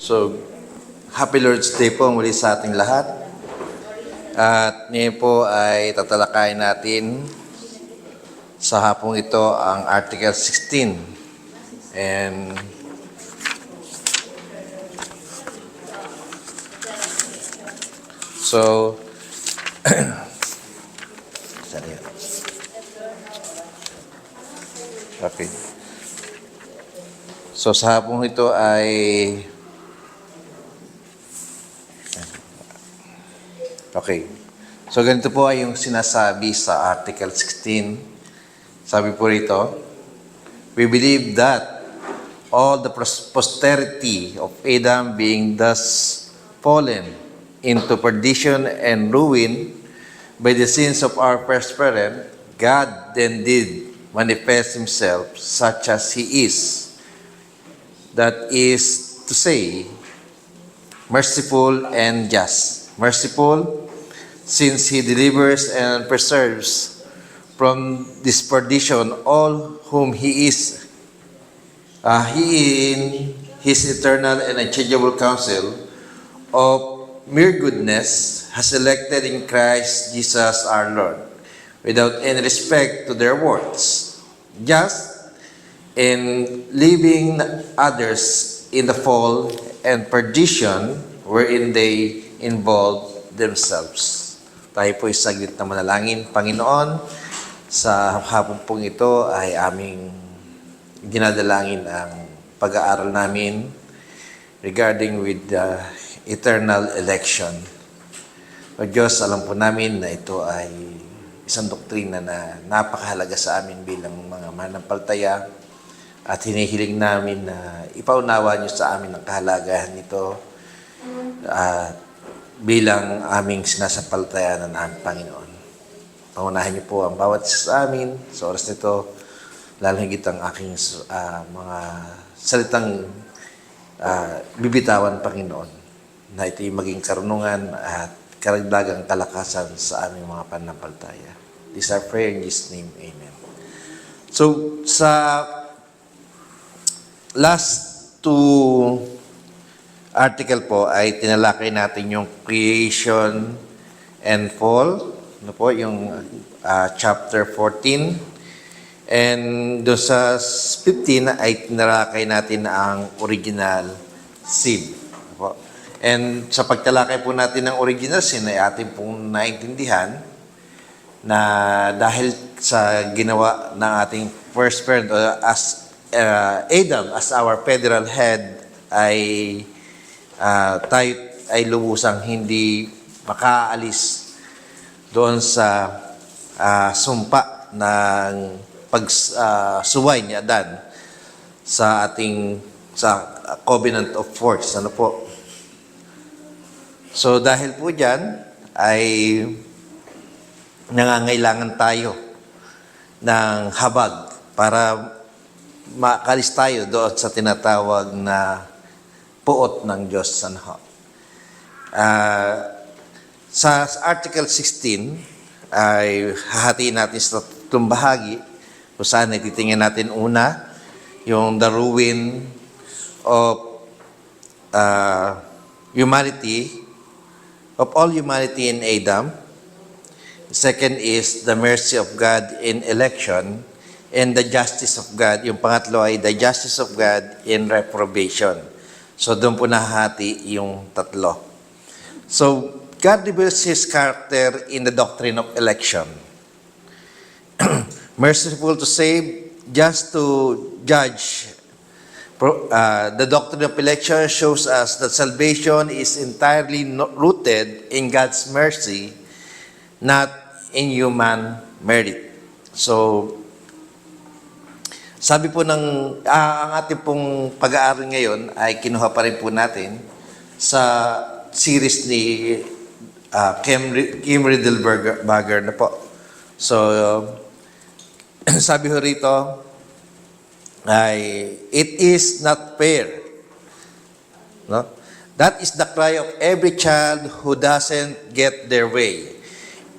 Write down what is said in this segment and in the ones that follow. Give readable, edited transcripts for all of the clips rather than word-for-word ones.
So, Happy Lord's Day po muli sa ating lahat. At ngayon po ay tatalakayin natin sa hapong ito ang Article 16. And so, okay. So, sa hapong ito ay okay. So, ganito po ay yung sinasabi sa Article 16. Sabi po rito, we believe that all the posterity of Adam being thus fallen into perdition and ruin by the sins of our first parent, God then did manifest himself such as he is. That is to say, merciful and just. Merciful, since he delivers and preserves from this perdition all whom he is. He in his eternal and unchangeable counsel of mere goodness has elected in Christ Jesus our Lord, without any respect to their works, just in leaving others in the fall and perdition wherein they involve themselves. Tayo po saglit na manalangin. Panginoon, sa hapon pong ito ay aming dinadalangin ang pag-aaral namin regarding with the eternal election. O Diyos, alam po namin na ito ay isang doktrina na napakahalaga sa amin bilang mga mananampalataya at hinihiling namin na ipaunawa niyo sa amin ang kahalagahan nito bilang aming sinasampalatayanan ng aming Panginoon. Pangunahin niyo po ang bawat isa sa amin sa oras nito, lalo higit ang aking mga salitang bibitawan, Panginoon, na ito'y maging karunungan at karagdagang kalakasan sa aming mga pananampalataya. This is our prayer in Jesus' name. Amen. So, sa last two article po ay tinalakay natin yung creation and fall, ano po, yung chapter 14. And doon sa 15 ay tinalakay natin ang original sin. Ano po. And sa pagtalakay po natin ng original sin ay ating pong naintindihan na dahil sa ginawa ng ating first parent as Adam as our federal head ay tayo ay lubusang hindi makaalis doon sa sumpa ng pagsuway ni Adan sa covenant of force. Ano po? So dahil po dyan ay nangangailangan tayo ng habag para makalis tayo doon sa tinatawag na puot ng Diyos. Sa Article 16 ay hahatiin natin sa tatlong bahagi kung saan titingnan natin una yung the ruin of humanity, of all humanity in Adam. Second is the mercy of God in election and the justice of God. Yung pangatlo ay the justice of God in reprobation. So, doon po nahati yung tatlo. So, God reveals His character in the doctrine of election. Merciful to save, just to judge. The doctrine of election shows us that salvation is entirely rooted in God's mercy, not in human merit. So, sabi po ang ating pong pag-aaral ngayon ay kinuha pa rin po natin sa series ni Kim Riddleberger na po. So, sabi ho rito ay, it is not fair. No? That is the cry of every child who doesn't get their way.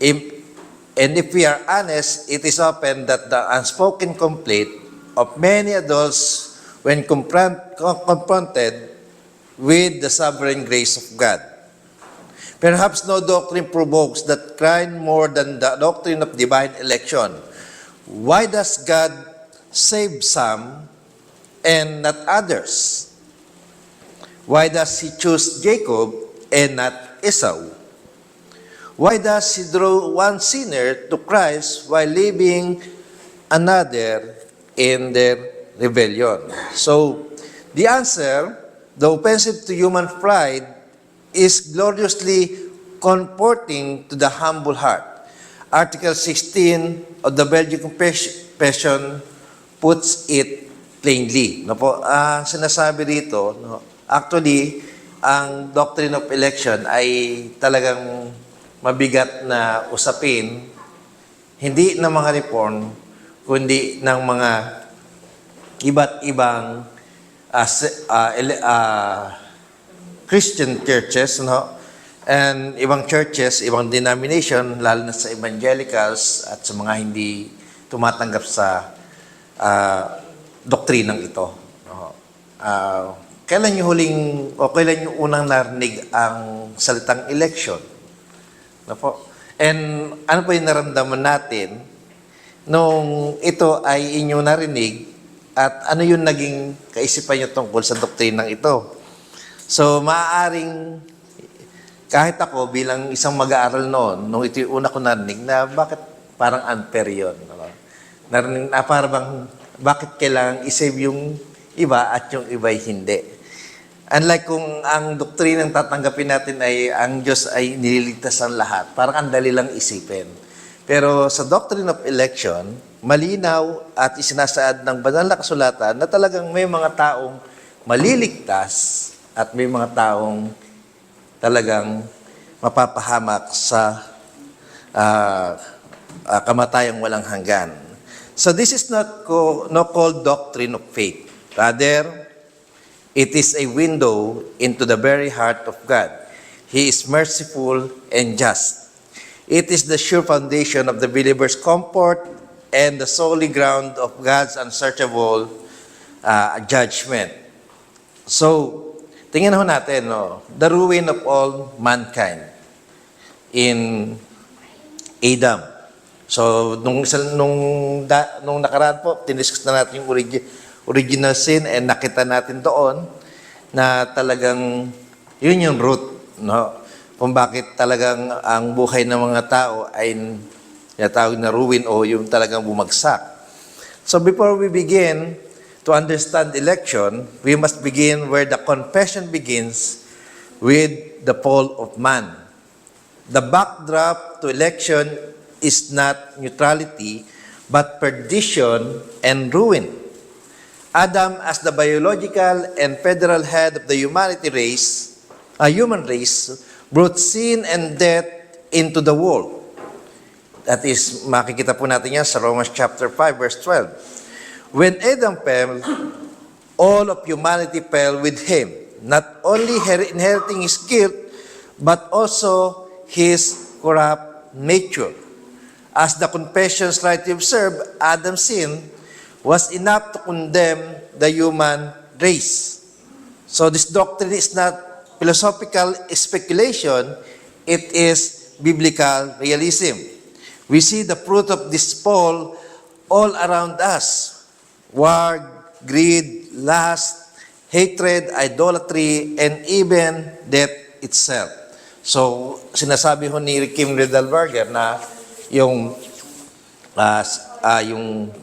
And if we are honest, it is often that the unspoken complaint of many adults when confronted with the sovereign grace of God. Perhaps no doctrine provokes that crime more than the doctrine of divine election. Why does God save some and not others? Why does He choose Jacob and not Esau? Why does He draw one sinner to Christ while leaving another in their rebellion? So, the answer, though offensive to human pride, is gloriously comforting to the humble heart. Article 16 of the Belgian Confession puts it plainly. No po, sinasabi dito, no, actually, ang doctrine of election ay talagang mabigat na usapin, hindi ng mga reform, kundi ng mga iba't ibang Christian churches, no? And ibang churches, ibang denomination, lalo na sa evangelicals at sa mga hindi tumatanggap sa doktrinang ito. No? Kailan nyo kailan nyo unang narinig ang salitang election? No po? And ano po yung naramdaman natin nung ito ay inyong narinig at ano yung naging kaisipan nyo tungkol sa doktrinang ito? So, maaaring kahit ako bilang isang mag-aaral noon, nung ito yung una ko narinig na bakit parang unfair yun. No? Narinig na parang bakit kailangang isave yung iba at yung iba'y hindi. Unlike kung ang doktrinang tatanggapin natin ay ang Diyos ay nililigtas ang lahat, parang ang dali lang isipin. Pero sa doctrine of election, malinaw at isinasaad ng banal na kasulatan na talagang may mga taong maliligtas at may mga taong talagang mapapahamak sa kamatayang walang hanggan. So this is not called doctrine of faith. Rather, it is a window into the very heart of God. He is merciful and just. It is the sure foundation of the believer's comfort and the solid ground of God's unsearchable judgment. So, tingnan ho natin, no, the ruin of all mankind in Adam. So, nung nakaraan po, tiniskus na natin yung original sin and nakita natin doon na talagang yun yung root, no? Kung bakit talagang ang buhay ng mga tao ay tinatawag na ruin o yung talagang bumagsak. So before we begin to understand election, we must begin where the confession begins with the fall of man. The backdrop to election is not neutrality, but perdition and ruin. Adam, as the biological and federal head of the human race, brought sin and death into the world. That is, makikita po natin yan sa Romans chapter 5, verse 12. When Adam fell, all of humanity fell with him, not only inheriting his guilt, but also his corrupt nature. As the confessions rightly observe, Adam's sin was enough to condemn the human race. So this doctrine is not philosophical speculation, it is biblical realism. We see the fruit of this fall all around us. War, greed, lust, hatred, idolatry, and even death itself. So, sinasabi ho ni Kim Riddleberger na yung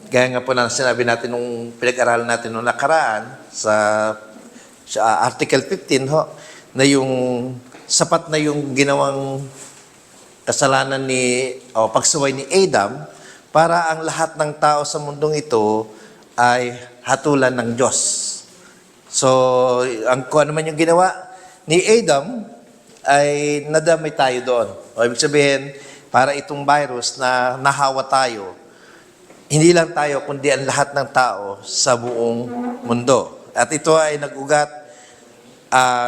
gaya nga po na sinabi natin nung pinag-aralan natin nung nakaraan sa Article 15 ho, na yung sapat na yung ginawang kasalanan pagsuway ni Adam para ang lahat ng tao sa mundong ito ay hatulan ng Diyos. So, kung ano man yung ginawa ni Adam ay nadamay tayo doon. O ibig sabihin, para itong virus na nahawa tayo, hindi lang tayo kundi ang lahat ng tao sa buong mundo. At ito ay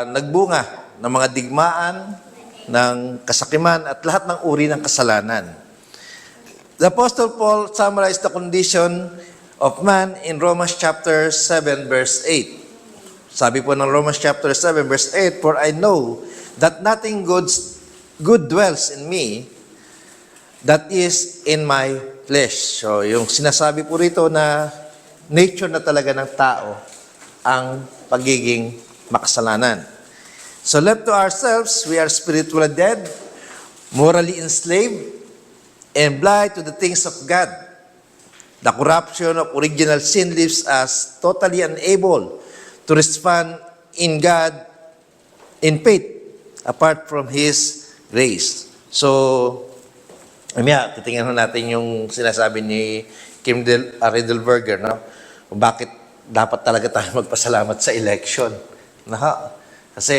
nagbunga ng mga digmaan, ng kasakiman, at lahat ng uri ng kasalanan. The Apostle Paul summarized the condition of man in Romans chapter 7, verse 8. Sabi po ng Romans chapter 7, verse 8, "For I know that nothing good dwells in me, that is in my flesh." So, yung sinasabi po rito na nature na talaga ng tao ang pagiging makasalanan. So, left to ourselves, we are spiritually dead, morally enslaved, and blind to the things of God. The corruption of original sin leaves us totally unable to respond in God in faith apart from His grace. So, titingnan natin yung sinasabi ni Kim Riedelberger, no? Kung bakit dapat talaga tayo magpasalamat sa election. No? Kasi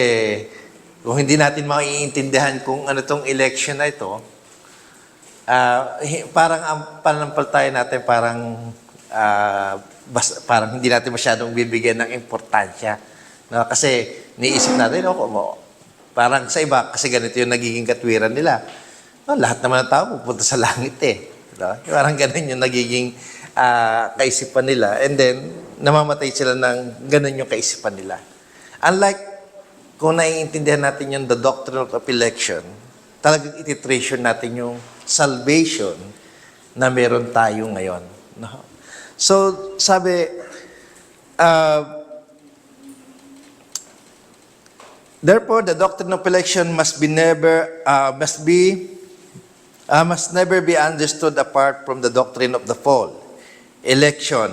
kung hindi natin maiintindihan kung ano tong election na ito, parang ang pananampalataya natin parang hindi natin masyadong bibigyan ng importansya. No? Kasi niisip natin, parang sa iba, kasi ganito yung nagiging katwiran nila. No, lahat naman ng tao pupunta sa langit eh. No? Parang ganun yung nagiging kaisipan nila. And then, namamatay sila ng ganun yung kaisipan nila. Unlike, kung naiintindihan natin yung the doctrine of election, talagang ititration natin yung salvation na meron tayo ngayon. No? So, sabi, therefore, the doctrine of election must never be understood apart from the doctrine of the fall. Election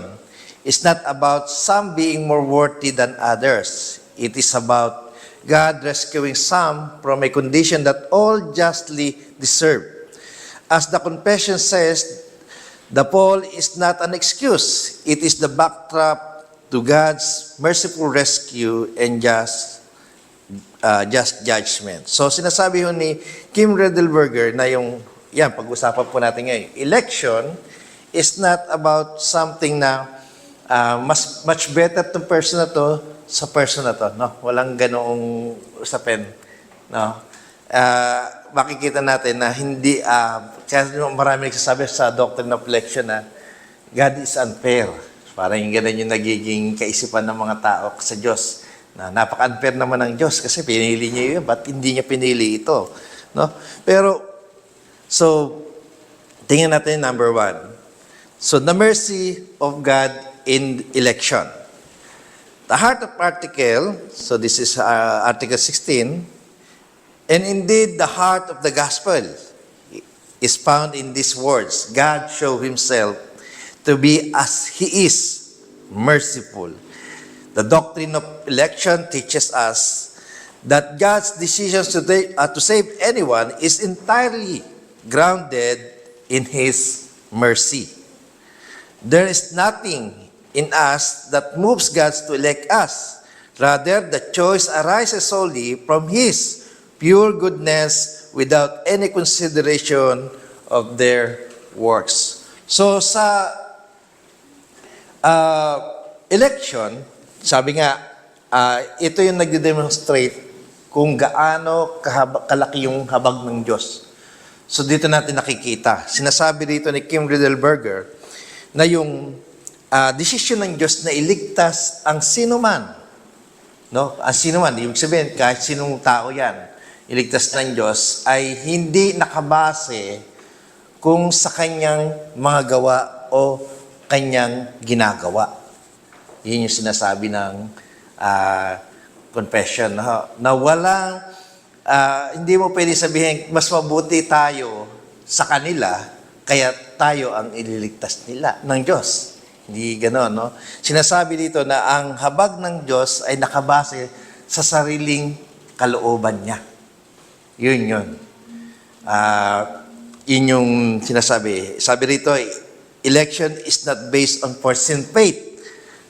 is not about some being more worthy than others. It is about God rescuing some from a condition that all justly deserve. As the confession says, the fall is not an excuse. It is the backdrop to God's merciful rescue and just judgment. So sinasabi ho ni Kim Riedelberger na pag-usapan po natin ngayon, election is not about something na much better tong person na to sa person na to. No? Walang ganoong usapin. No? Makikita natin na hindi, kaya marami nagsasabi sa doctrine of election na God is unfair. Parang yung ganun yung nagiging kaisipan ng mga tao sa Diyos. Na napaka-unfair naman ng Diyos kasi pinili niya yun, ba't hindi niya pinili ito? No? Pero, so, tingnan natin number 1. So, the mercy of God in election. The heart of article, so this is Article 16, and indeed, the heart of the gospel is found in these words. God showed Himself to be as He is, merciful. The doctrine of election teaches us that God's decision to save anyone is entirely grounded in His mercy. There is nothing in us that moves God to elect us. Rather, the choice arises solely from His pure goodness without any consideration of their works. So sa election, sabi nga, ito yung nagde-demonstrate kung gaano kalaki yung habag ng Diyos. So dito natin nakikita. Sinasabi dito ni Kim Riedelberger na yung desisyon ng Diyos na iligtas ang sinuman. No? Ang sinuman, ibig sabihin, kahit sinong tao yan, iligtas ng Diyos ay hindi nakabase kung sa kanyang mga gawa o kanyang ginagawa. Yun yung sinasabi ng confession. Na walang, hindi mo pwede sabihin, mas mabuti tayo sa kanila, kaya tayo ang ililigtas nila ng Diyos. Hindi gano'n, no? Sinasabi dito na ang habag ng Diyos ay nakabase sa sariling kalooban niya. Yun. Yun yung sinasabi. Sabi rito, election is not based on foreseen faith.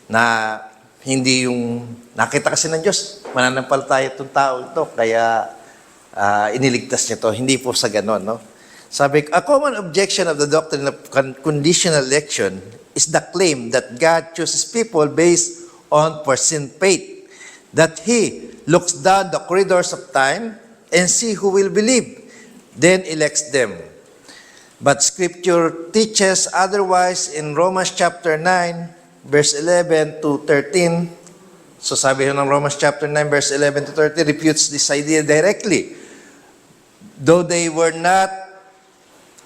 Na hindi yung nakita kasi ng Diyos, mananampalataya itong tao ito, kaya iniligtas niya to. Hindi po sa ganon, no? Sabi, a common objection of the doctrine of conditional election is the claim that God chooses people based on foreseen faith. That He looks down the corridors of time and see who will believe, then elects them. But Scripture teaches otherwise in Romans chapter 9, verse 11 to 13. So sabi ng Romans chapter 9 verse 11 to 30 refutes this idea directly. Though they were not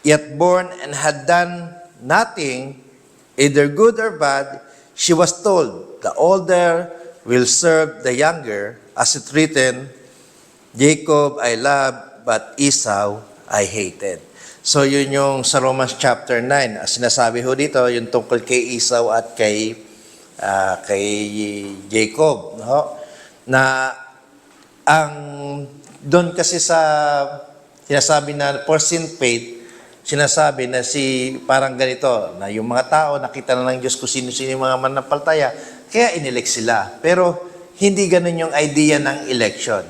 yet born and had done nothing, either good or bad, she was told, the older will serve the younger, as it written, Jacob I loved, but Esau I hated. So yun yung sa Romans chapter 9. Sinasabi ho dito, yung tungkol kay Esau at kay Jacob. No? Na ang doon kasi sa sinasabi na for sin faith, sinasabi na parang ganito, na yung mga tao, nakita na ng Diyos kung sino-sino yung mga manampalataya, kaya inelect sila. Pero hindi ganun yung idea ng election.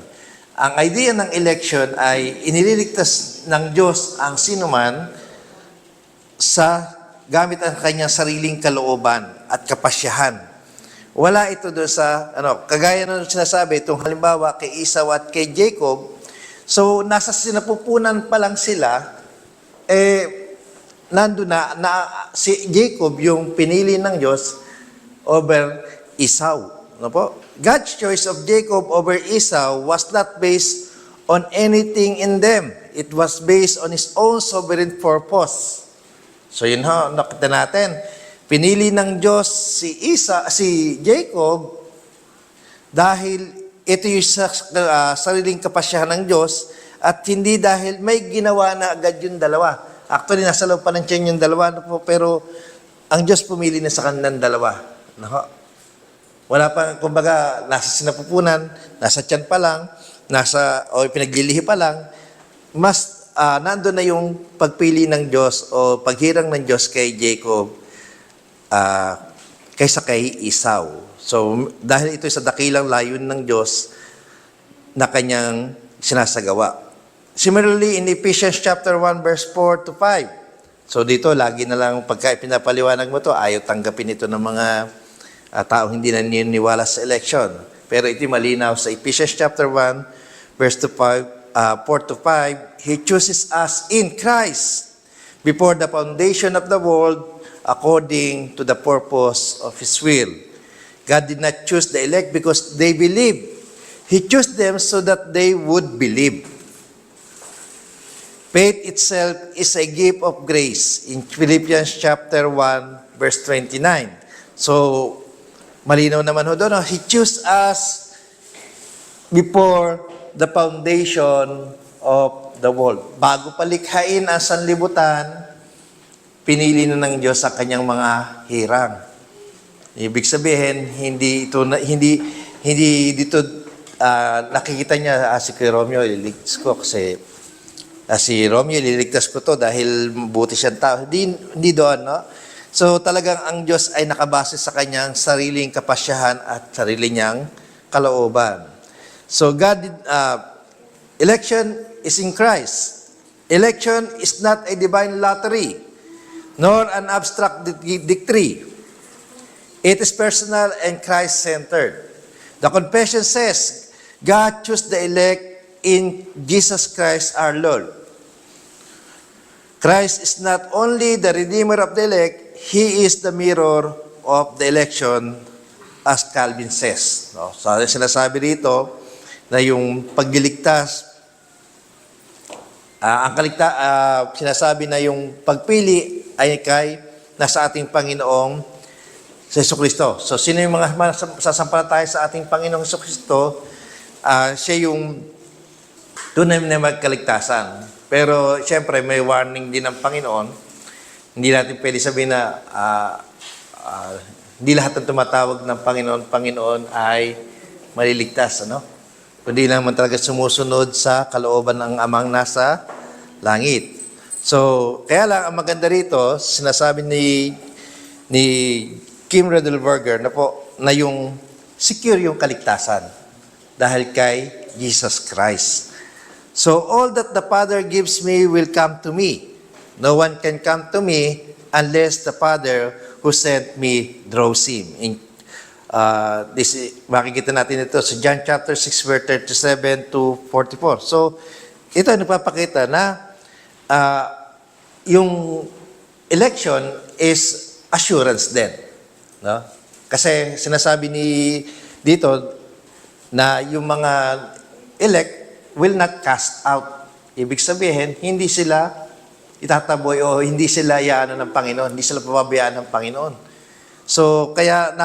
Ang idea ng election ay inililigtas ng Diyos ang sinuman gamit ang kanyang sariling kalooban at kapasyahan. Wala ito doon sa, kagaya ng sinasabi, itong halimbawa kay Esau at kay Jacob, so nasa sinapupunan pa lang sila, nandun na si Jacob yung pinili ng Diyos over Esau. Ano po? God's choice of Jacob over Esau was not based on anything in them. It was based on his own sovereign purpose. So yun ho, nakita natin. Pinili ng Diyos si Jacob dahil ito yung sariling kapasyahan ng Diyos at hindi dahil may ginawa na agad yung dalawa. Actually, nasa loob pa ng tiyan yung dalawa, pero ang Diyos pumili na sa kanilang dalawa. Wala pa, kumbaga, nasa sinapupunan, nasa tiyan pa lang, pinaglilihi pa lang, mas nandun na yung pagpili ng Diyos o paghirang ng Diyos kay Jacob kaysa kay Esau. So, dahil ito sa dakilang layunin ng Diyos na kanyang sinasagawa. Similarly, in Ephesians chapter 1, verse 4 to 5. So, dito, lagi na lang pagka pinapaliwanag mo to, ayaw tanggapin ito ng mga taong hindi naniniwala sa election. Pero ito malinaw sa Ephesians chapter 1, verse 4 to 5, He chooses us in Christ before the foundation of the world according to the purpose of His will. God did not choose the elect because they believe. He chose them so that they would believe. Faith itself is a gift of grace in Philippians chapter 1, verse 29. So, malinaw naman ho doon, He chose us before the foundation of the world. Bago palikhain ang sanlibutan, pinili na ng Diyos ang kanyang mga hirang. Ibig sabihin, hindi dito nakikita niya si Romeo, ililigtas ko kasi si Romeo, ililigtas ko to dahil buti siyang tao. Hindi doon, no? So talagang ang Diyos ay nakabase sa kanyang sariling kapasyahan at sarili niyang kalooban. So election is in Christ. Election is not a divine lottery, nor an abstract decree. It is personal and Christ-centered. The confession says, God chose the elect in Jesus Christ our Lord. Christ is not only the Redeemer of the elect, He is the mirror of the election, as Calvin says. No? So, sinasabi dito na yung pagliligtas, sinasabi na yung pagpili ay nasa ating Panginoong sa Jesucristo. So, sino yung mga sasampalataya sa ating Panginoong Jesucristo? Siya yung tunay na magkaligtasan. Pero, siyempre, may warning din ng Panginoon. Hindi natin pwede sabihin na hindi lahat ng tumatawag ng Panginoon ay maliligtas, ano? Kundi naman talaga sumusunod sa kalooban ng Amang nasa langit. So, kaya lang ang maganda rito, sinasabi ni Kim Redelberger na yung secure yung kaligtasan dahil kay Jesus Christ. So, all that the Father gives me will come to me. No one can come to me unless the Father who sent me draws him. Makikita natin ito sa John chapter 6, verse 37 to 44. So, ito ay nagpapakita na yung election is assurance din. No? Kasi sinasabi ni dito na yung mga elect will not cast out. Ibig sabihin, hindi sila itataboy o hindi sila iyaano ng Panginoon, hindi sila pababayaan ng Panginoon. So, kaya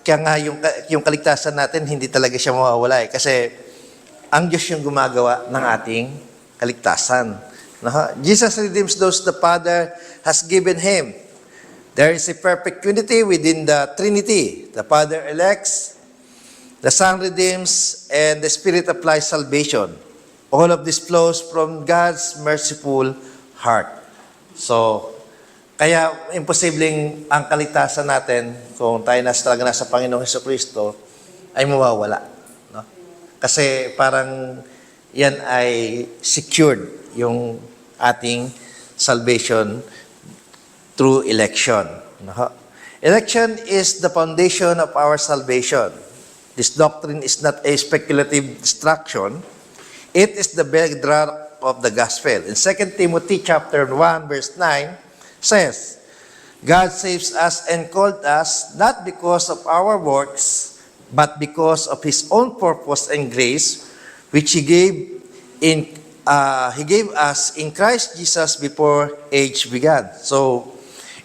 kaya nga yung kaligtasan natin, hindi talaga siya mawawala eh. Kasi ang Diyos yung gumagawa ng ating kaligtasan. Jesus redeems those the Father has given Him. There is a perfect unity within the Trinity. The Father elects, the Son redeems, and the Spirit applies salvation. All of this flows from God's merciful heart. So, kaya imposibleng ang kaligtasan natin, kung tayo talaga nasa Panginoong Jesucristo, ay mawawala. No? Kasi parang yan ay secured, yung ating salvation through election. No? Election is the foundation of our salvation. This doctrine is not a speculative distraction. It is the bedrock of the gospel. In 2 Timothy chapter 1, verse 9, says, God saves us and called us not because of our works, but because of His own purpose and grace, which He gave us in Christ Jesus before age began. So,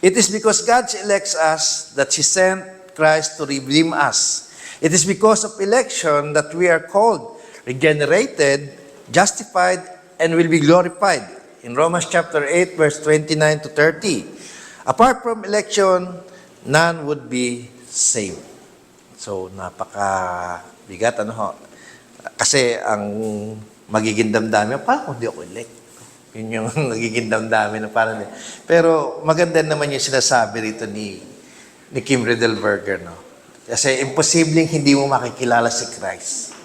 it is because God elects us that He sent Christ to redeem us. It is because of election that we are called, regenerated, justified, and will be glorified. In Romans chapter 8, verse 29 to 30. Apart from election, none would be saved. So, napaka-bigat, Kasi ang magiging damdamin, paano kung di ako elect? Yun yung nagiging damdamin. Pero maganda naman yung sinasabi rito ni Kim Riedelberger, Kasi imposibleng hindi mo makikilala si Christ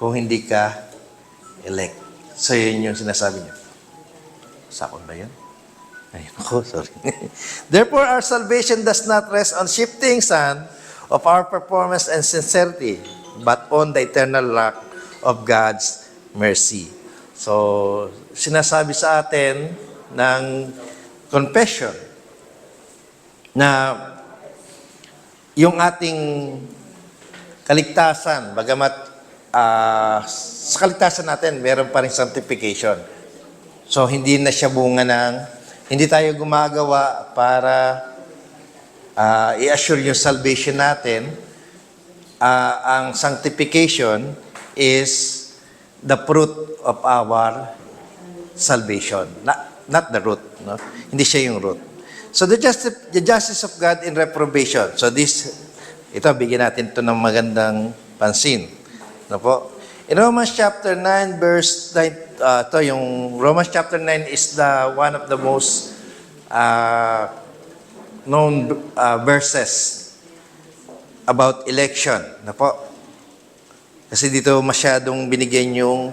kung hindi ka elect. So, yun yung sinasabi niya. Sakon ba yun? Ayun ako, sorry. Therefore, our salvation does not rest on shifting sand of our performance and sincerity, but on the eternal rock of God's mercy. So, sinasabi sa atin ng confession na yung ating kaligtasan, bagamat sa kaligtasan natin, meron pa rin sanctification. So, hindi na siya bunga hindi tayo gumagawa para i-assure yung salvation natin. Ang sanctification is the fruit of our salvation. Not the root. No? Hindi siya yung root. So, the justice of God in reprobation. So, ito, bigyan natin ito ng magandang pansin. In Romans chapter 9, verse 9, yung Romans chapter 9 is one of the most known verses about election. Kasi dito masyadong binigyan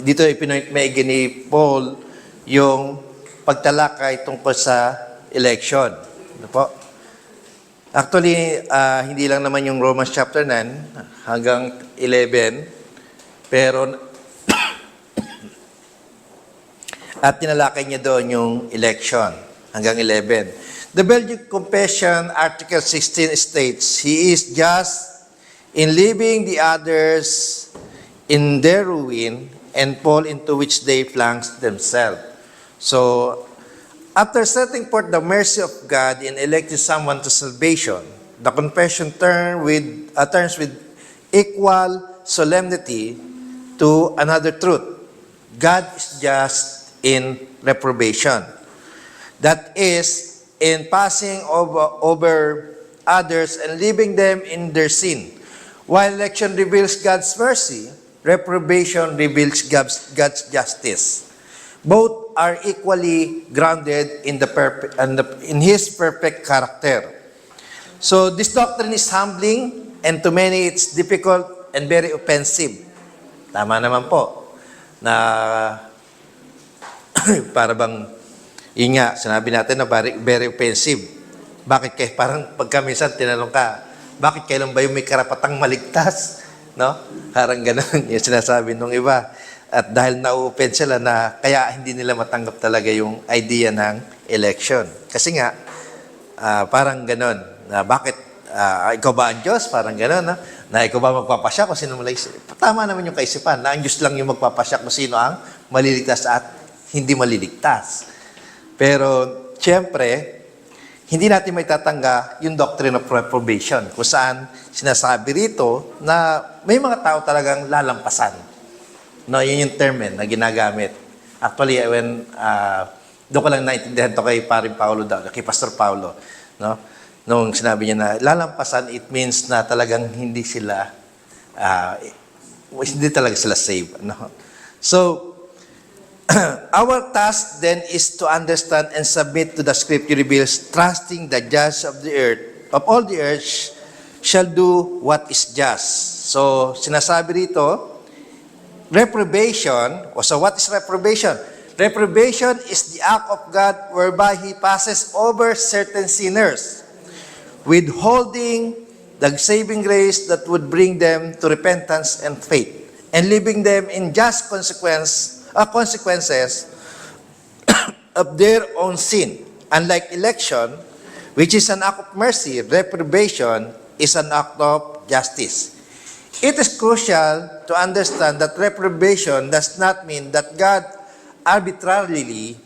dito ipinag-maigi ni Paul yung pagtalakay tungkol sa election. Actually, hindi lang naman yung Romans chapter 9 hanggang 11, pero at tinalakay niya doon yung election hanggang 11. The Belgian Confession, Article 16 states, He is just in leaving the others in their ruin and fall into which they plunge themselves. So, after setting forth the mercy of God in electing someone to salvation, the confession turns with equal solemnity to another truth. God is just in reprobation. That is, in passing over others and leaving them in their sin. While election reveals God's mercy, reprobation reveals God's justice. Both are equally grounded in His perfect character. So this doctrine is humbling, and to many it's difficult and very offensive. Tama naman po na para bang sinabi natin na very offensive. Bakit kayo, parang pagka minsan tinanong ka, bakit kailan ba yung may karapatang maligtas? No? Parang ganun yung sinasabi nung iba. At dahil na-open sila na kaya hindi nila matanggap talaga yung idea ng election. Kasi nga, parang ganun, na bakit ikaw ba ang Diyos? Parang gano'n, no? Na ikaw ba magpapasya kung sino maligtas? Tama naman yung kaisipan na ang Diyos lang yung magpapasya kung sino ang maliligtas at hindi maliligtas. Pero, siyempre, hindi natin may tatangga yung doctrine of reprobation kung saan sinasabi rito na may mga tao talagang lalampasan. No, yun yung term na ginagamit. Actually, when doon ko lang naintindihan to kay Paring Paulo daw, kay Pastor Paulo, no? Nung sinabi niya na lalampasan, it means na talagang hindi talaga sila saved. No? So, our task then is to understand and submit to the Scripture reveals, trusting the Judge of the earth, of all the earth, shall do what is just. So, sinasabi rito, reprobation, so what is reprobation? Reprobation is the act of God whereby He passes over certain sinners, withholding the saving grace that would bring them to repentance and faith, and leaving them in just consequences of their own sin. Unlike election, which is an act of mercy, reprobation is an act of justice. It is crucial to understand that reprobation does not mean that God arbitrarily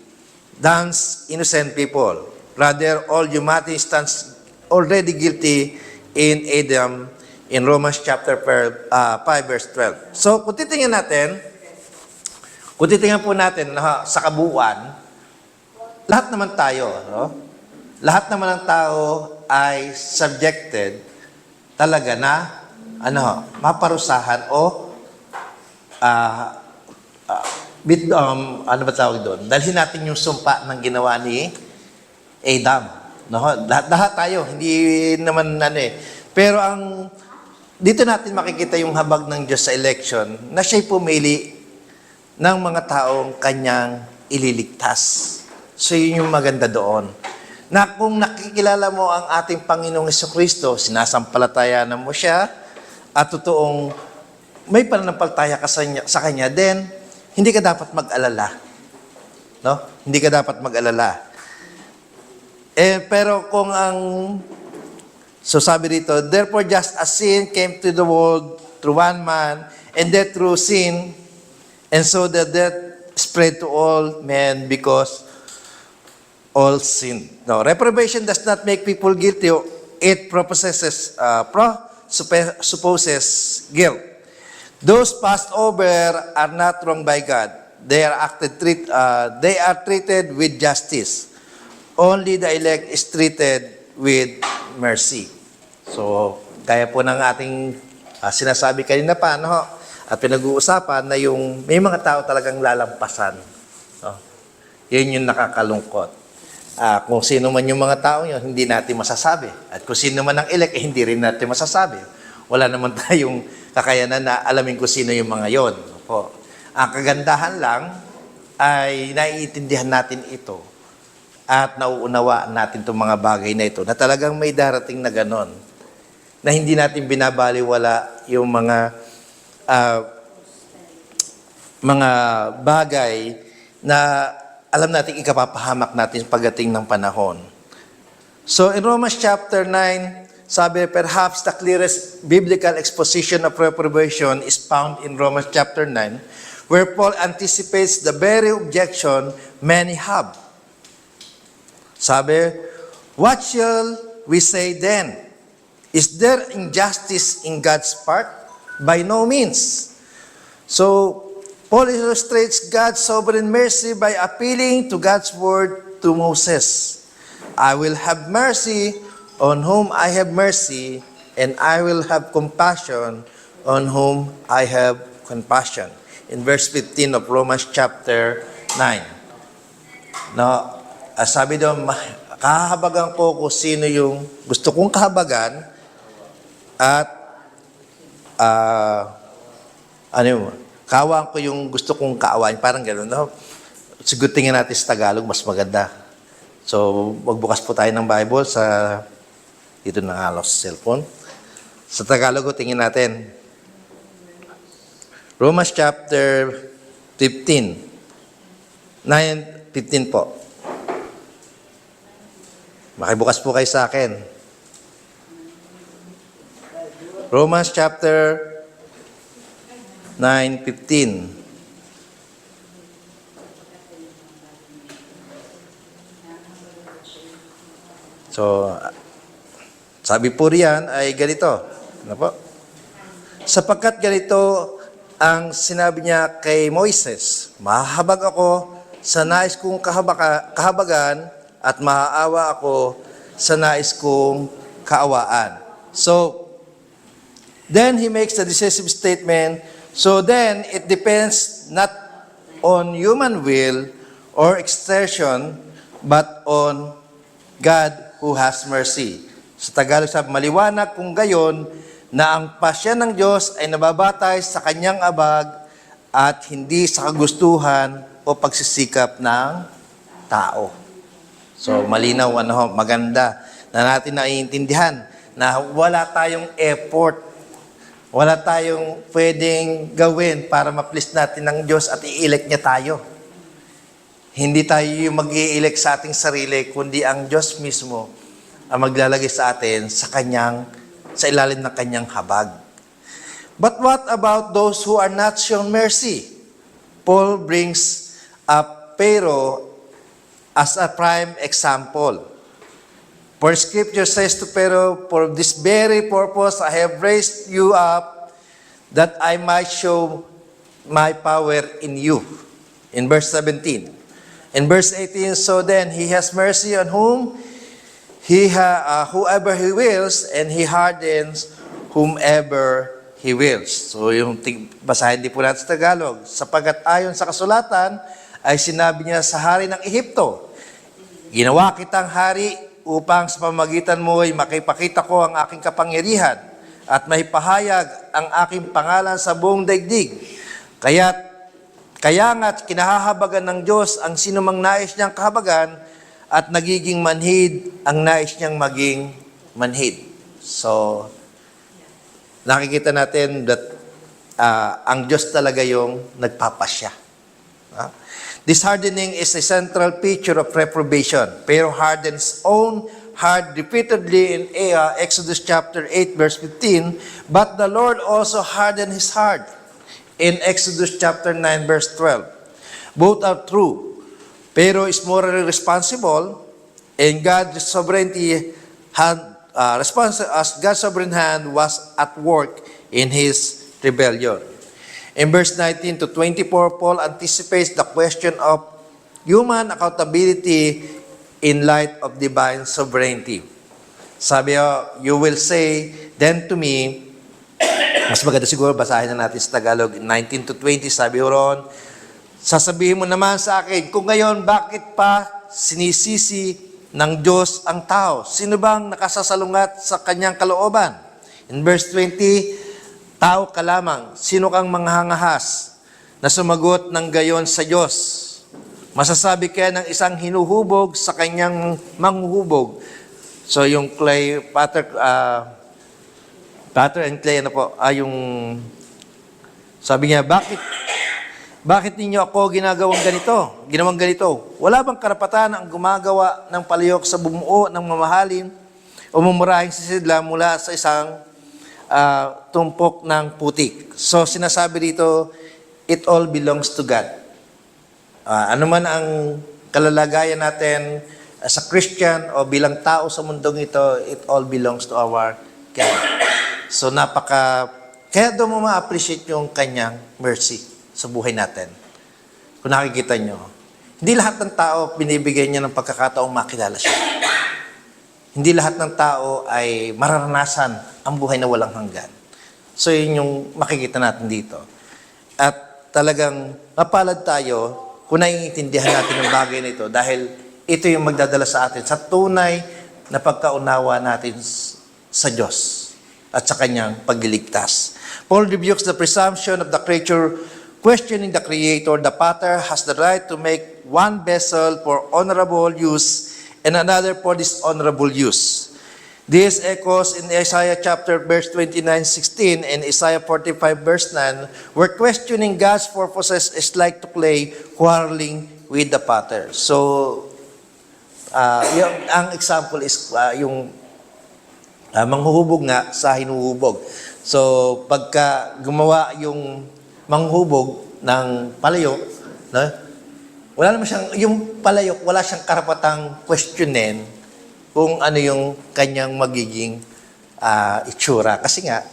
damns innocent people. Rather, all humanity stands already guilty in Adam in Romans chapter 5, verse 12. So, kung titingnan po natin sa kabuuan, lahat naman tayo, no? Lahat naman ng tao ay subjected talaga na maparusahan o ano ba tawag doon? Dalhin natin yung sumpa ng ginawa ni Adam. No? Lahat tayo, hindi naman Pero dito natin makikita yung habag ng Diyos sa election na siya'y pumili ng mga taong kanyang ililigtas. So yun yung maganda doon. Na kung nakikilala mo ang ating Panginoong Jesucristo, sinasampalatayanan mo siya, at totoong may pananampalataya ka sa Kanya, then hindi ka dapat mag-alala. No? Hindi ka dapat mag-alala. Pero kung so sabi dito, therefore just as sin came to the world through one man, and death through sin, and so the death spread to all men because all sin. No, reprobation does not make people guilty. It supposes guilt. Those passed over are not wronged by God. They are treated with justice. Only the elect is treated with mercy. So, kaya po ng ating sinasabi kanina pa, at pinag-uusapan na yung may mga tao talagang lalampasan. No? Yun yung nakakalungkot. Kung sino man yung mga tao yun, hindi natin masasabi. At kung sino man ang elect, hindi rin natin masasabi. Wala naman tayong kakayanan na alamin kung sino yung mga yon. Opo. Ang kagandahan lang ay naiintindihan natin ito at nauunawaan natin itong mga bagay na ito na talagang may darating na ganon na hindi natin binabaliwala yung mga bagay na alam natin ikapapahamak natin pagdating ng panahon. So in Romans chapter 9, sabi, perhaps the clearest biblical exposition of reprobation is found in Romans chapter 9, where Paul anticipates the very objection many have. Sabi, what shall we say then? Is there injustice in God's part? By no means. So, Paul illustrates God's sovereign mercy by appealing to God's word to Moses. I will have mercy on whom I have mercy, and I will have compassion on whom I have compassion. In verse 15 of Romans chapter 9. No, sabi doon, kahabagan ko kung sino yung gusto kong kahabagan at kawaan ko yung gusto kong kaawain. Parang gano'n. No? Sigutingin natin sa Tagalog, mas maganda. So, magbukas po tayo ng Bible sa dito na halos cellphone. Sa Tagalog, tingin natin. Romans chapter 15. 9:15 po. Makibukas po kayo sa akin. Romans chapter 9:15. So, sabi po riyan ay ganito. Ano po? Sapagkat ganito ang sinabi niya kay Moises, mahahabag ako sa nais kong kahabagan at maaawa ako sa nais kong kaawaan. So, then he makes a decisive statement. So then, it depends not on human will or exertion, but on God who has mercy. Sa Tagalog sabi, maliwanag kung gayon na ang pasya ng Diyos ay nababatay sa kanyang abag at hindi sa kagustuhan o pagsisikap ng tao. So, malinaw, maganda na natin naiintindihan na wala tayong effort, wala tayong pwedeng gawin para ma-please natin ng Diyos at i-elect niya tayo. Hindi tayo yung mag-i-elect sa ating sarili, kundi ang Diyos mismo ang maglalagay sa atin sa ilalim ng kanyang habag. But what about those who are not shown mercy? Paul brings up Pharaoh as a prime example. For Scripture says to Pharaoh, for this very purpose I have raised you up, that I might show my power in you. In verse 17. In verse 18, so then he has mercy on whoever he wills, and he hardens whomever he wills. So yung basahin din po natin sa Tagalog. Sapagkat ayon sa kasulatan, ay sinabi niya sa hari ng Ehipto, ginawa kitang hari upang sa pamamagitan mo ay makipakita ko ang aking kapangyarihan at maipahayag ang aking pangalan sa buong daigdig. Kaya nga't kinahahabagan ng Diyos ang sinumang nais niyang kahabagan at nagiging manhid ang nais niyang maging manhid. So, nakikita natin that ang Diyos talaga yung nagpapasya. This hardening is a central feature of reprobation. Pharaoh hardened his own heart repeatedly in Exodus chapter 8 verse 15, but the Lord also hardened his heart in Exodus chapter 9 verse 12. Both are true. Pharaoh is morally responsible, and God's sovereignty as God's sovereign hand was at work in his rebellion. In verse 19 to 24, Paul anticipates the question of human accountability in light of divine sovereignty. Sabi, you will say then to me, mas maganda siguro basahin na natin sa Tagalog, 19 to 20, sabi ron, sasabihin mo naman sa akin, kung ngayon, bakit pa sinisisi ng Diyos ang tao? Sino bang nakasasalungat sa kanyang kalooban? In verse 20, tao ka lamang, sino kang manghangahas na sumagot ng gayon sa Diyos? Masasabi kaya ng isang hinuhubog sa kanyang manghuhubog. So yung clay, pattern and clay, yung sabi niya, bakit ninyo ako ginawang ganito? Wala bang karapatan ang gumagawa ng palihok sa bumuo ng mamahalin o mumurahing sisidla mula sa isang tumpok ng putik? So sinasabi dito, it all belongs to God. Ano man ang kalalagayan natin as a Christian o bilang tao sa mundong ito, it all belongs to our God. So kaya doon mo ma-appreciate yung kanyang mercy sa buhay natin. Kung nakikita nyo, hindi lahat ng tao binibigyan niya ng pagkakataong makilala siya. Hindi lahat ng tao ay mararanasan ang buhay na walang hanggan. So yun yung makikita natin dito. At talagang mapalad tayo kung naiintindihan natin ang bagay na ito dahil ito yung magdadala sa atin sa tunay na pagkaunawa natin sa Diyos at sa kanyang pagliligtas. Paul rebukes the presumption of the creature questioning the Creator. The potter has the right to make one vessel for honorable use and another for dishonorable use. This echoes in Isaiah chapter verse 29:16 and Isaiah 45 verse 9, where questioning God's purposes is like to clay quarreling with the potter. So, ang example is yung manghuhubog nga sa hinuhubog. So, pagka gumawa yung manghubog ng palayok, no? Wala naman siyang, yung palayok, wala siyang karapatang questionin kung ano yung kanyang magiging itsura. Kasi nga,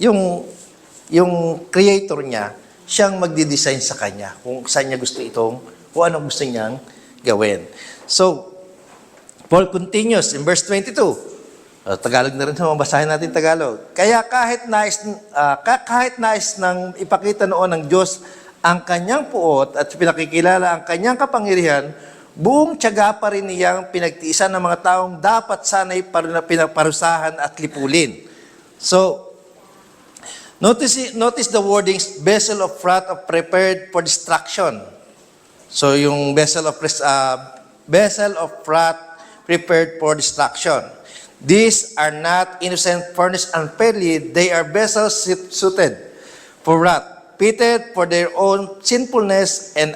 yung creator niya, siyang magdi-design sa kanya kung saan niya gusto kung ano gusto niyang gawin. So, Paul continues in verse 22. Tagalog na rin, mabasahin natin Tagalog. Kaya kahit nais nang ipakita noon ng Diyos ang kanyang puot at pinakikilala ang kanyang kapangyarihan, buong tiyaga pa rin niyang pinagtiisan ng mga taong dapat sana'y pinaparusahan at lipulin. So, notice the wordings, vessel of wrath of prepared for destruction. So, yung vessel of wrath prepared for destruction. These are not innocent furnished unfairly, they are vessels suited for wrath, pitted for their own sinfulness and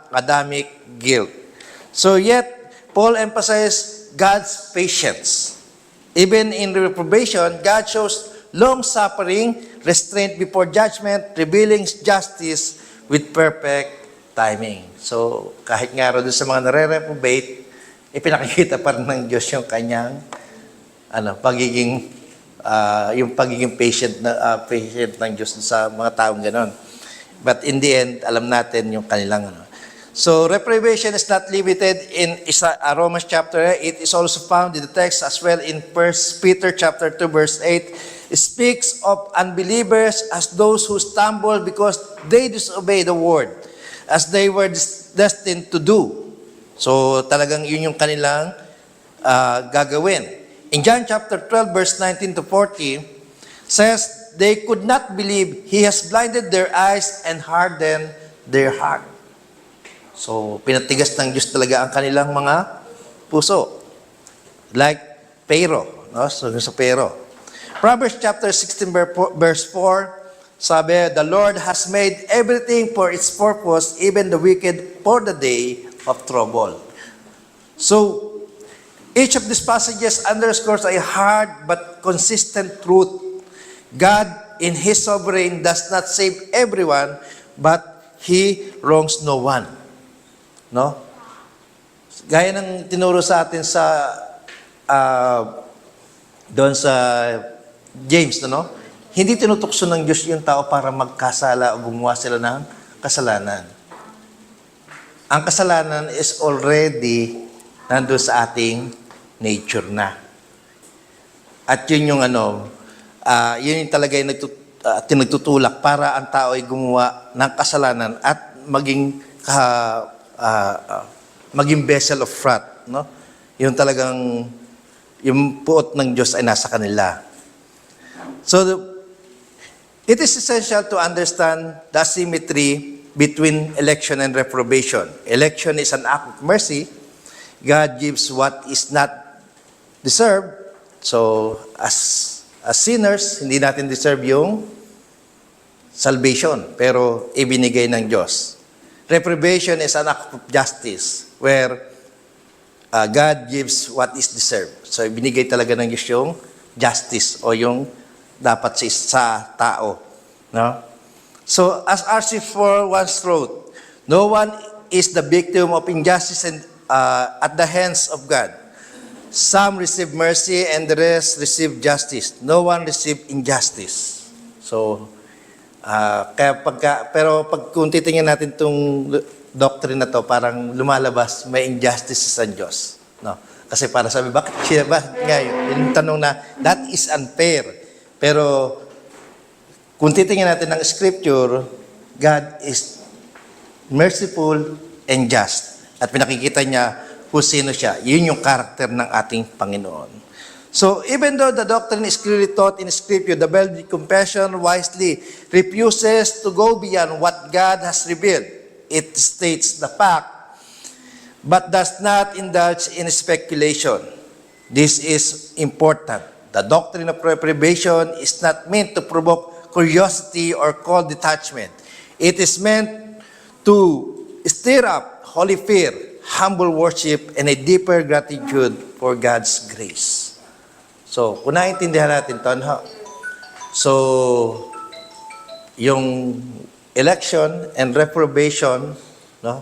Adamic guilt. So yet, Paul emphasizes God's patience. Even in reprobation, God shows long-suffering, restraint before judgment, revealing justice with perfect timing. So, kahit nga rin sa mga nare-reprobate, ipinakikita pa rin ng Diyos yung kanyang yung pagiging patient ng Diyos sa mga taong ganon. But in the end, alam natin yung kanilang So, reprobation is not limited in Romans chapter 8. It is also found in the text as well in 1 Peter chapter 2 verse 8. It speaks of unbelievers as those who stumble because they disobey the word as they were destined to do. So, talagang yun yung kanilang gagawin. In John chapter 12 verse 19 to 40, says, they could not believe He has blinded their eyes and hardened their heart. So, pinatigas ng Diyos talaga ang kanilang mga puso. Like Pharaoh, no? So, sa Pharaoh. Proverbs chapter 16 verse 4, sabi, the Lord has made everything for its purpose, even the wicked for the day of trouble. So, each of these passages underscores a hard but consistent truth. God, in His sovereign, does not save everyone, but He wrongs no one. No? Gaya ng tinuro sa atin sa doon sa James, no? Hindi tinutukso ng Diyos yung tao para magkasala o gumawa sila ng kasalanan. Ang kasalanan is already nandoon sa ating nature na. At yun yung yun yung talaga yung tinagtutulak para ang tao ay gumawa ng kasalanan at maging vessel of wrath, no? Yung talagang yung puot ng Diyos ay nasa kanila. So it is essential to understand the asymmetry between election and reprobation. Election is an act of mercy. God gives what is not deserved. So as sinners, hindi natin deserve yung salvation, pero ibinigay ng Diyos. Reprobation is an act of justice where God gives what is deserved. So, ibinigay talaga ng Diyos yung justice o yung dapat sa tao. No? So, as RC4 once wrote, no one is the victim of injustice at the hands of God. Some receive mercy and the rest receive justice. No one receive injustice. So, pero kung titingnan natin itong doctrine na to, parang lumalabas, may injustice sa Diyos. No? Kasi para sabi, bakit siya ba? Yung tanong na, that is unfair. Pero, kung titingnan natin ng scripture, God is merciful and just. At pinakikita niya kung sino siya. Yun yung karakter ng ating Panginoon. So, even though the doctrine is clearly taught in Scripture, the Bible Confession wisely refuses to go beyond what God has revealed. It states the fact, but does not indulge in speculation. This is important. The doctrine of reprobation is not meant to provoke curiosity or cold detachment. It is meant to stir up holy fear, humble worship, and a deeper gratitude for God's grace. So, kung naiintindihan natin ito, So, yung election and reprobation, no,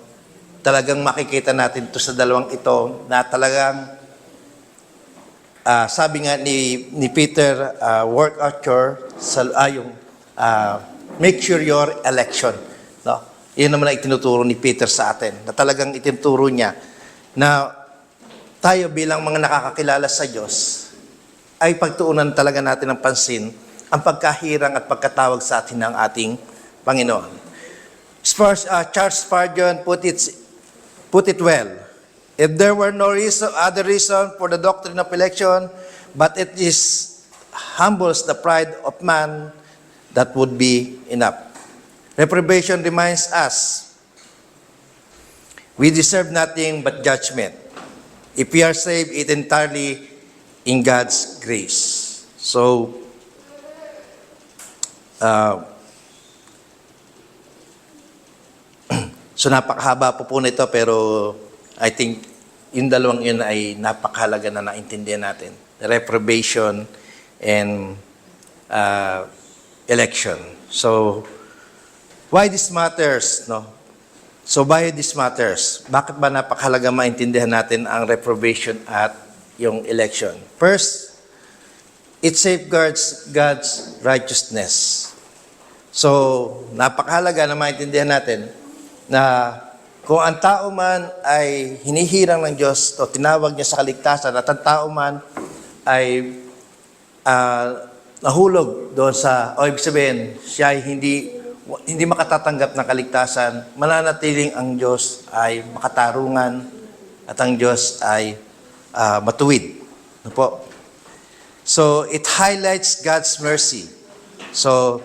talagang makikita natin to sa dalawang ito na talagang sabi nga ni Peter, work out make sure your election. No? Yun naman ang itinuturo ni Peter sa atin, na talagang itinuturo niya na tayo bilang mga nakakakilala sa Diyos, ay pagtuunan talaga natin ng pansin ang pagkahirang at pagkatawag sa atin ng ating Panginoon. Charles Spurgeon put it well. If there were no other reason for the doctrine of election, but it is humbles the pride of man, that would be enough. Reprobation reminds us we deserve nothing but judgment. If we are saved, it entirely in God's grace. So, so napakahaba po nito, pero I think yung dalawang yun ay napakahalaga na naintindihan natin. The reprobation and election. So, why this matters? No? So, why this matters? Bakit ba napakahalaga maintindihan natin ang reprobation at yung election? First, it safeguards God's righteousness. So, napakahalaga na maintindihan natin na kung ang tao man ay hinihirang ng Diyos o tinawag niya sa kaligtasan at ang tao man ay nahulog doon sa, o ibig sabihin, siya ay hindi makatatanggap ng kaligtasan, mananatiling ang Diyos ay makatarungan at ang Diyos ay matuwid. Ano po? So, it highlights God's mercy. So,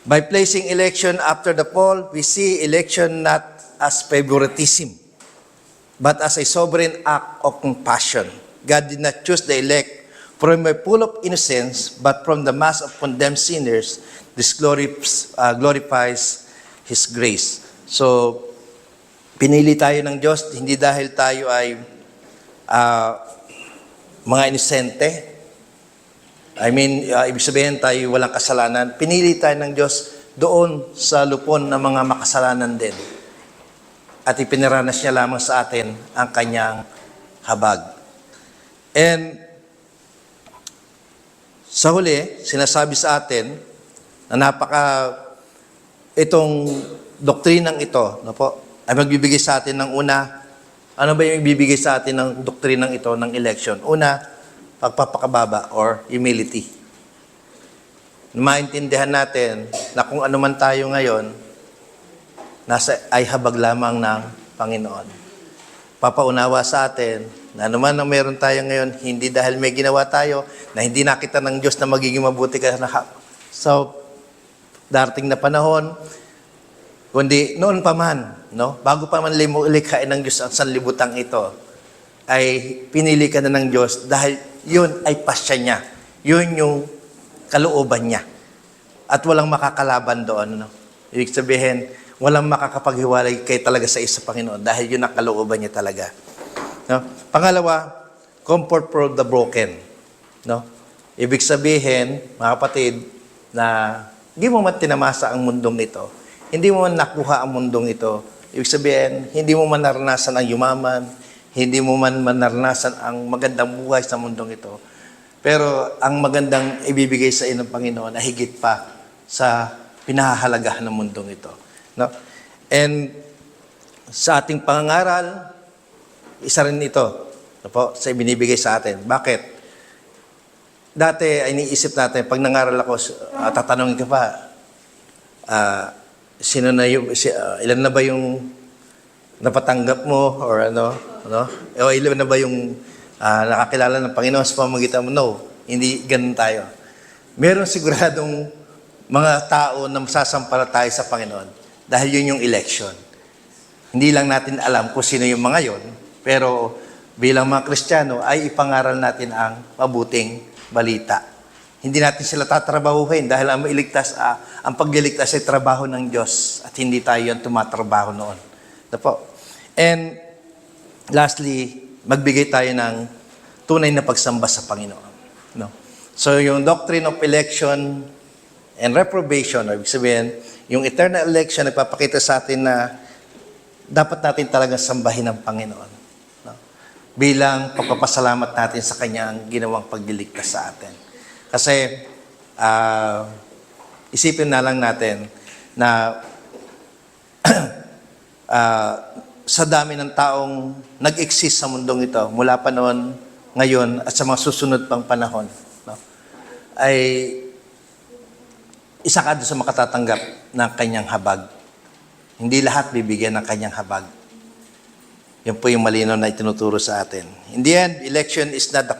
by placing election after the fall, we see election not as favoritism, but as a sovereign act of compassion. God did not choose the elect from a pool of innocence, but from the mass of condemned sinners. This glorifies His grace. So, pinili tayo ng Diyos, hindi dahil tayo ay mga inosente. I mean, ibig sabihin tayo walang kasalanan. Pinili tayo ng Diyos doon sa lupon ng mga makasalanan din. At ipinaranas niya lamang sa atin ang kanyang habag. And sa huli, sinasabi sa atin na itong doktrinang ito, no po, ay magbibigay sa atin ng una. Ano ba yung ibibigay sa atin ng doktrinang ito ng election? Una, pagpapakababa or humility. Maintindihan natin na kung ano man tayo ngayon, ay habag lamang ng Panginoon. Papaunawa sa atin na naman ang meron tayo ngayon, hindi dahil may ginawa tayo na hindi nakita ng Diyos na magiging mabuti ka. So, darating na panahon, kundi noon pa man, no? Bago pa man likhain ng Diyos ang sanlibutang ito, ay pinili ka na ng Diyos dahil yun ay pasya niya. Yun yung kalooban niya. At walang makakalaban doon. No? Ibig sabihin, walang makakapaghiwalay kay talaga sa isa Panginoon dahil yun ang kalooban niya talaga. No? Pangalawa, comfort for the broken. No? Ibig sabihin, mga kapatid, na hindi mo man tinamasa ang mundong ito, hindi mo man nakuha ang mundong ito, ibig sabihin, hindi mo man naranasan ang yumaman, hindi mo man naranasan ang magandang buhay sa mundong ito, pero ang magandang ibibigay sa iyo ng Panginoon ay higit pa sa pinahahalagahan ng mundong ito. No? And sa ating pangangaral, isa rin ito, no po, sa ibinibigay sa atin. Bakit? Dati ay iniisip natin, pag nangaral ako, tatanungin ka pa, ilan na ba yung napatanggap mo or ano? O ilan na ba yung nakakilala ng Panginoon sa pamamagitan mo? No, hindi ganun tayo. Meron siguradong mga tao na masasampalataya sa Panginoon. Dahil yun yung election. Hindi lang natin alam kung sino yung mga yon, pero bilang mga Kristiyano ay ipangaral natin ang mabuting balita. Hindi natin sila tatrabahuhin dahil ang pagliligtas ay trabaho ng Diyos at hindi tayo yung tumatrabaho noon. Po. And lastly, magbigay tayo ng tunay na pagsamba sa Panginoon. No? So yung doctrine of election And reprobation, ibig sabihin, yung eternal election, nagpapakita sa atin na dapat natin talagang sambahin ang Panginoon. No? Bilang pagpapasalamat natin sa Kanyang ginawang pagliligtas sa atin. Kasi, isipin na lang natin na sa dami ng taong nag-exist sa mundong ito, mula pa noon, ngayon, at sa mga susunod pang panahon, no? Ay isa ka doon sa makatatanggap ng kanyang habag. Hindi lahat bibigyan ng kanyang habag. Yan po yung malinaw na itinuturo sa atin. In the end, election is not the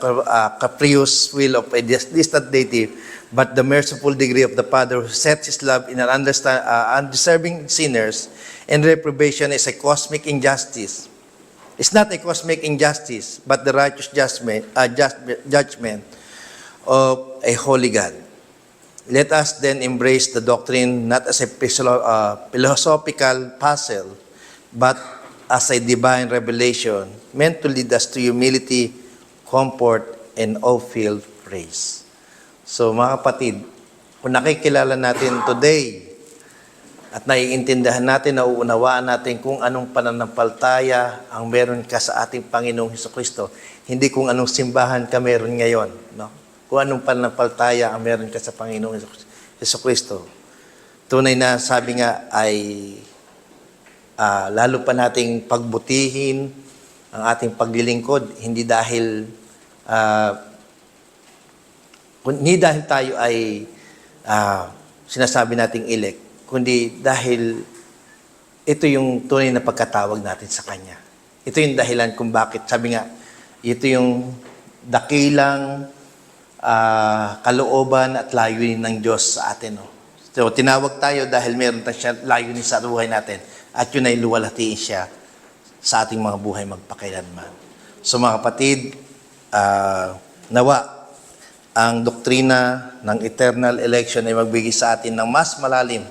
capricious will of a distant deity, but the merciful degree of the Father who sets His love in undeserving sinners, and reprobation is a cosmic injustice. It's not a cosmic injustice, but the righteous judgment of a holy God. Let us then embrace the doctrine not as a philosophical puzzle, but as a divine revelation meant to lead us to humility, comfort, and awe-filled praise. So mga kapatid, kung nakikilala natin today at naiintindihan natin, nauunawaan natin kung anong pananampalataya ang meron ka sa ating Panginoong Hesukristo, hindi kung anong simbahan ka meron ngayon, no? Kung anong pananampalataya ang meron ka sa Panginoong Hesukristo. Tunay na sabi nga ay lalo pa nating pagbutihin ang ating paglilingkod, hindi dahil tayo ay sinasabi nating elect, kundi dahil ito yung tunay na pagkatawag natin sa Kanya. Ito yung dahilan kung bakit, sabi nga, ito yung dakilang kalooban at layunin ng Diyos sa atin. No? So, tinawag tayo dahil meron siya layunin sa buhay natin at yun ay luwalhatiin siya sa ating mga buhay magpakailanman. So mga kapatid, nawa ang doktrina ng eternal election ay magbigay sa atin ng mas malalim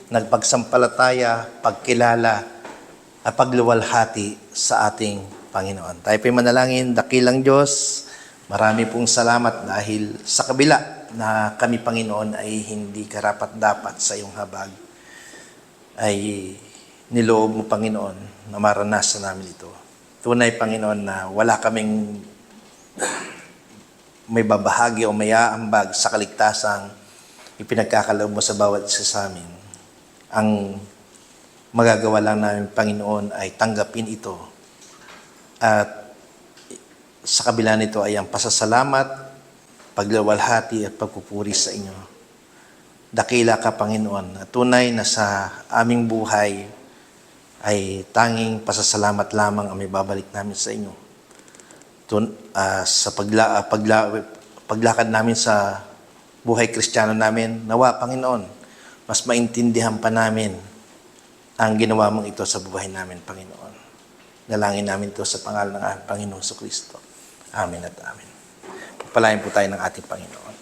na pagsampalataya, pagkilala at pagluwalhati sa ating Panginoon. Tayo po'y manalangin, dakilang Diyos, marami pong salamat dahil sa kabila na kami, Panginoon, ay hindi karapat-dapat sa iyong habag, ay niloob mo, Panginoon, na maranasan namin ito. Tunay, Panginoon, na wala kaming may babahagi o may aambag sa kaligtasang ipinagkakaloob mo sa bawat isa sa amin. Ang magagawa lang namin, Panginoon, ay tanggapin ito. At sa kabila nito ay ang pasasalamat, pagluwalhati at pagpupuri sa inyo. Dakila ka, Panginoon, at tunay na sa aming buhay ay tanging pasasalamat lamang ang may babalik namin sa inyo. Sa paglakad namin sa buhay Kristiyano namin, nawa, Panginoon, mas maintindihan pa namin ang ginawa mong ito sa buhay namin, Panginoon. Dalangin namin ito sa pangalan ng Panginoong Kristo. Amen at amen. Pagpalain po tayo ng ating Panginoon.